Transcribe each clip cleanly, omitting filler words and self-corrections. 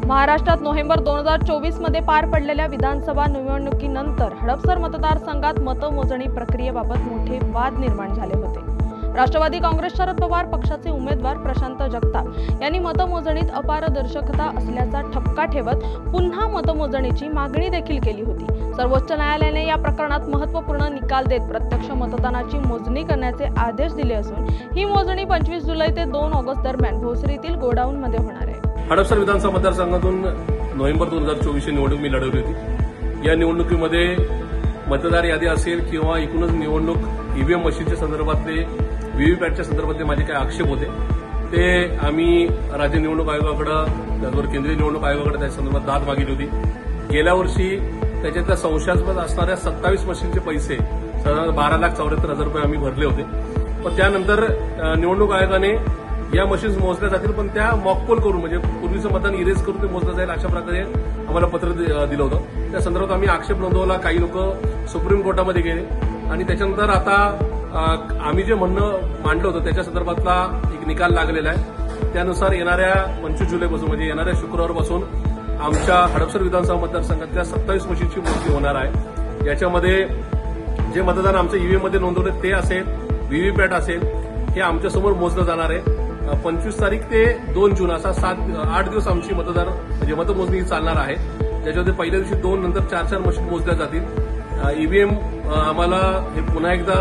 महाराष्ट्रात नोव्हेंबर 2024 मध्ये पार पडलेल्या विधानसभा निवडणुकीनंतर हडपसर मतदारसंघात मतमोजणी प्रक्रियेबाबत मोठे वाद निर्माण झाले होते। राष्ट्रवादी काँग्रेस शरद पवार पक्षाचे उमेदवार प्रशांत जगताप यांनी मतमोजणीत अपारदर्शकता असल्याचा ठपका ठेवत पुन्हा मतमोजणीची मागणी देखील केली होती। सर्वोच्च न्यायालयाने या प्रकरणात महत्त्वपूर्ण निकाल देत प्रत्यक्ष मतदानाची मोजणी करण्याचे आदेश दिले असून ही मोजणी 25 जुलै ते 2 ऑगस्ट दरम्यान भोसरीतील गोडाऊनमध्ये होणार आहे। हडपसर विधानसभा मतदारसंघातून नोव्हेंबर 2024 निवडणूक मी लढवली होती। या निवडणुकीमध्ये मतदार यादी असेल किंवा एकूणच निवडणूक ईव्हीएम मशीनच्या संदर्भातले व्हीव्हीपॅटच्या संदर्भातले माझे काही आक्षेप होते ते आम्ही राज्य निवडणूक आयोगाकडे त्याचबरोबर केंद्रीय निवडणूक आयोगाकडे त्या संदर्भात दाद मागितली होती। गेल्या वर्षी त्याच्यातल्या संशयास्पद असणाऱ्या 27 मशीनचे पैसे साधारण 12,74,000 रुपये आम्ही भरले होते। पण त्यानंतर निवडणूक आयोगाने या मशीन्स मोजल्या जातील पण त्या मॉकपोल करून म्हणजे पूर्वीचं मतदान इरेज करून ते मोजलं जाईल अशा प्रकारे आम्हाला पत्र दिलं होतं। त्या संदर्भात आम्ही आक्षेप नोंदवला। काही लोक सुप्रीम कोर्टामध्ये गेले आणि त्याच्यानंतर आता आम्ही जे म्हणणं मांडलं होतं त्याच्या संदर्भातला एक निकाल लागलेला आहे। त्यानुसार येणाऱ्या 25 जुलैपासून म्हणजे येणाऱ्या शुक्रवारपासून आमच्या हडपसर विधानसभा मतदारसंघातल्या 27 मशीनची मोजणी होणार आहे। याच्यामध्ये जे मतदान आमचं ईव्हीएम मध्ये नोंदवलं ते असेल, व्हीव्हीपॅट असेल, हे आमच्यासमोर मोजलं जाणार आहे। 25 तारीख ते 2 जून असा 8 दिवस आमची मतदार म्हणजे मतमोजणी चालणार आहे। त्याच्यामध्ये पहिल्या दिवशी 2 नंतर 4 मशीन मोजल्या जातील। ईव्हीएम आम्हाला हे पुन्हा एकदा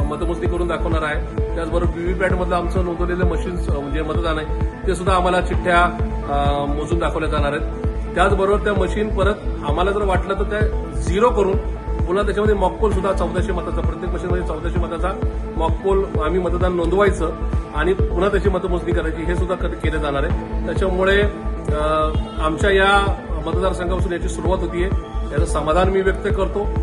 मतमोजणी करून दाखवणार आहे। त्याचबरोबर व्हीव्हीपॅट मधलं आमचं नोंदवलेलं मशीन्स म्हणजे मतदान आहे ते सुद्धा आम्हाला चिठ्ठ्या मोजून दाखवल्या जाणार आहेत। त्याचबरोबर त्या मशीन परत आम्हाला जर वाटलं तर त्या झिरो करून पुन्हा त्याच्यामध्ये मॉकपोल सुद्धा 1400 मताचा प्रत्येक मशीनमध्ये 1400 मताचा मॉकपोल आम्ही मतदान नोंदवायचं आणि पुन्हा त्याची मतमोजणी करायची हे सुद्धा केलं जाणार आहे। त्याच्यामुळे आमच्या या मतदारसंघापासून याची सुरुवात होतीये, याचं समाधान मी व्यक्त करतो।